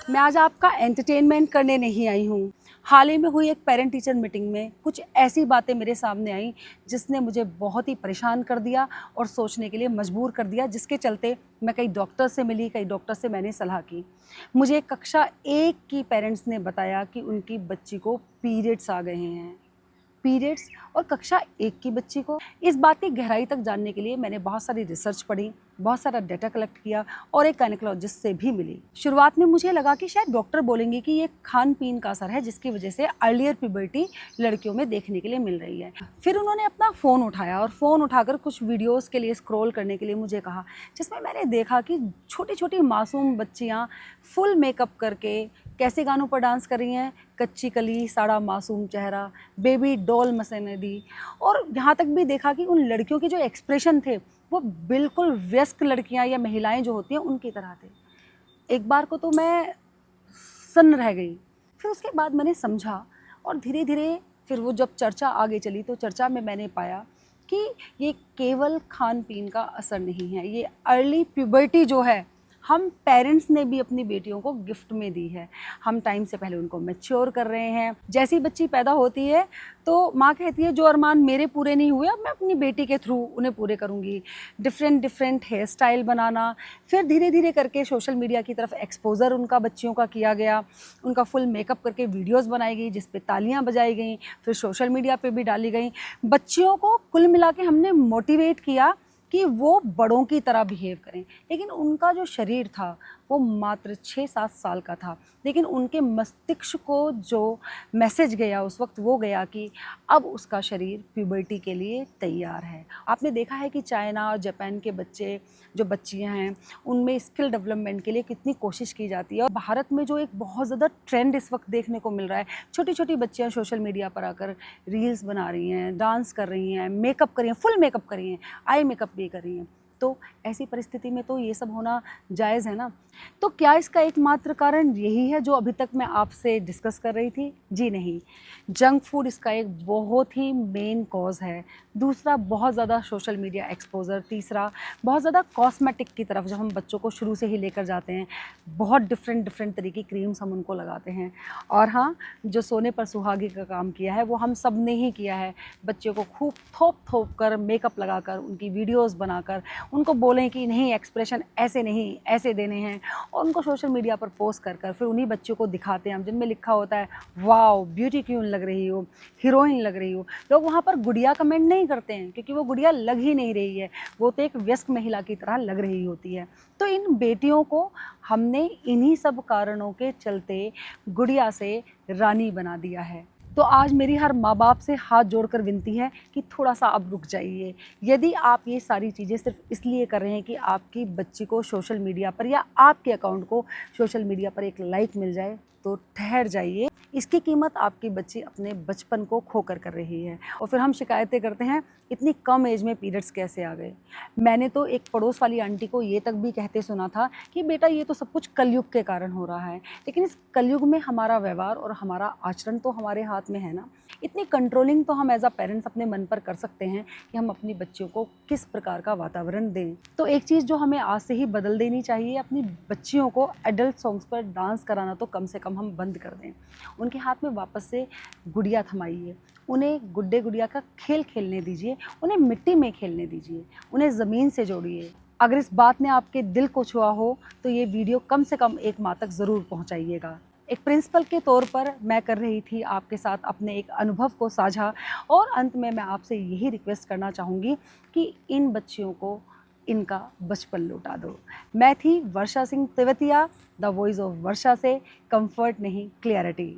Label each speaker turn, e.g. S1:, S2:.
S1: मैं आज आपका एंटरटेनमेंट करने नहीं आई हूँ। हाल ही में हुई एक पेरेंट टीचर मीटिंग में कुछ ऐसी बातें मेरे सामने आई जिसने मुझे बहुत ही परेशान कर दिया और सोचने के लिए मजबूर कर दिया, जिसके चलते मैं कई डॉक्टर से मिली, कई डॉक्टर से मैंने सलाह की। मुझे कक्षा 1 की पेरेंट्स ने बताया कि उनकी बच्ची को पीरियड्स आ गए हैं। पीरियड्स और कक्षा 1 की बच्ची को। इस बात की गहराई तक जानने के लिए मैंने बहुत सारी रिसर्च पढ़ी, बहुत सारा डाटा कलेक्ट किया और एक गायनेकोलॉजिस्ट से भी मिली। शुरुआत में मुझे लगा कि शायद डॉक्टर बोलेंगे कि ये खान पीन का असर है, जिसकी वजह से अर्लियर प्यूबर्टी लड़कियों में देखने के लिए मिल रही है। फिर उन्होंने अपना फ़ोन उठाया और फ़ोन उठाकर कुछ वीडियोज़ के लिए स्क्रॉल करने के लिए मुझे कहा, जिसमें मैंने देखा कि छोटी छोटी मासूम बच्चियाँ फुल मेकअप करके कैसे गानों पर डांस कर रही हैं। कच्ची कली, साड़ा मासूम चेहरा, बेबी डॉल मसने दी। और यहाँ तक भी देखा कि उन लड़कियों के जो एक्सप्रेशन थे वो बिल्कुल वयस्क लड़कियाँ या महिलाएं जो होती हैं उनकी तरह थे। एक बार को तो मैं सन्न रह गई। फिर उसके बाद मैंने समझा और धीरे धीरे फिर वो जब चर्चा आगे चली तो चर्चा में मैंने पाया कि ये केवल खान पीन का असर नहीं है, ये अर्ली प्यूबर्टी जो है हम पेरेंट्स ने भी अपनी बेटियों को गिफ्ट में दी है। हम टाइम से पहले उनको मैच्योर कर रहे हैं। जैसी बच्ची पैदा होती है तो माँ कहती है जो अरमान मेरे पूरे नहीं हुए अब मैं अपनी बेटी के थ्रू उन्हें पूरे करूँगी। डिफरेंट हेयर स्टाइल बनाना, फिर धीरे धीरे करके सोशल मीडिया की तरफ एक्सपोज़र उनका बच्चियों का किया गया। उनका फुल मेकअप करके वीडियोज़ बनाई गई जिस पे तालियाँ बजाई गई, फिर सोशल मीडिया पे भी डाली गई। बच्चियों को कुल मिला के हमने मोटिवेट किया कि वो बड़ों की तरह बिहेव करें, लेकिन उनका जो शरीर था वो मात्र 6-7 साल का था। लेकिन उनके मस्तिष्क को जो मैसेज गया उस वक्त वो गया कि अब उसका शरीर प्यूबर्टी के लिए तैयार है। आपने देखा है कि चाइना और जापान के बच्चे जो बच्चियां हैं उनमें स्किल डेवलपमेंट के लिए कितनी कोशिश की जाती है। और भारत में जो एक बहुत ज़्यादा ट्रेंड इस वक्त देखने को मिल रहा है, छोटी छोटी बच्चियाँ सोशल मीडिया पर आकर रील्स बना रही हैं, डांस कर रही हैं, मेकअप कर रही हैं, फुल मेकअप कर रही हैं, आई मेकअप भी कर रही हैं। तो ऐसी परिस्थिति में तो ये सब होना जायज़ है ना। तो क्या इसका एकमात्र कारण यही है जो अभी तक मैं आपसे डिस्कस कर रही थी? जी नहीं, जंक फूड इसका एक बहुत ही मेन कॉज है। दूसरा बहुत ज़्यादा सोशल मीडिया एक्सपोज़र। तीसरा बहुत ज़्यादा कॉस्मेटिक की तरफ जब हम बच्चों को शुरू से ही लेकर जाते हैं, बहुत डिफरेंट तरीके की क्रीम्स हम उनको लगाते हैं। और हाँ, जो सोने पर सुहागे का काम किया है वो हम सब ने ही किया है। बच्चों को खूब थोप कर मेकअप लगाकर उनकी वीडियोज़ बनाकर उनको बोलें कि नहीं एक्सप्रेशन ऐसे नहीं ऐसे देने हैं, और उनको सोशल मीडिया पर पोस्ट कर फिर उन्हीं बच्चों को दिखाते हैं हम, जिनमें लिखा होता है वाओ ब्यूटी क्वीन लग रही हो, हीरोइन लग रही हो। लोग वहाँ पर गुड़िया कमेंट नहीं करते हैं क्योंकि वो गुड़िया लग ही नहीं रही है, वो तो एक व्यस्क महिला की तरह लग रही होती है। तो इन बेटियों को हमने इन्हीं सब कारणों के चलते गुड़िया से रानी बना दिया है। तो आज मेरी हर माँ बाप से हाथ जोड़कर विनती है कि थोड़ा सा अब रुक जाइए। यदि आप ये सारी चीज़ें सिर्फ इसलिए कर रहे हैं कि आपकी बच्ची को सोशल मीडिया पर या आपके अकाउंट को सोशल मीडिया पर एक लाइक मिल जाए तो ठहर जाइए। इसकी कीमत आपकी बच्ची अपने बचपन को खोकर कर रही है। और फिर हम शिकायतें करते हैं इतनी कम एज में पीरियड्स कैसे आ गए। मैंने तो एक पड़ोस वाली आंटी को ये तक भी कहते सुना था कि बेटा ये तो सब कुछ कलयुग के कारण हो रहा है। लेकिन इस कलयुग में हमारा व्यवहार और हमारा आचरण तो हमारे हाथ में है ना। इतनी कंट्रोलिंग तो हम एज अ पेरेंट्स अपने मन पर कर सकते हैं कि हम अपनी बच्चियों को किस प्रकार का वातावरण दें। तो एक चीज़ जो हमें आज से ही बदल देनी चाहिए, अपनी बच्चियों को एडल्ट सॉन्ग्स पर डांस कराना तो कम से कम हम बंद कर दें। उनके हाथ में वापस से गुड़िया थमाइए, उन्हें गुड्डे गुड़िया का खेल खेलने दीजिए, उन्हें मिट्टी में खेलने दीजिए, उन्हें ज़मीन से जोड़िए। अगर इस बात ने आपके दिल को छुआ हो तो ये वीडियो कम से कम एक माँ तक ज़रूर पहुँचाइएगा। एक प्रिंसिपल के तौर पर मैं कर रही थी आपके साथ अपने एक अनुभव को साझा, और अंत में मैं आपसे यही रिक्वेस्ट करना चाहूँगी कि इन बच्चियों को इनका बचपन लौटा दो। मैं थी Varsha Singh Tewatia, the voice of Varsha से। कंफर्ट नहीं, क्लियरिटी।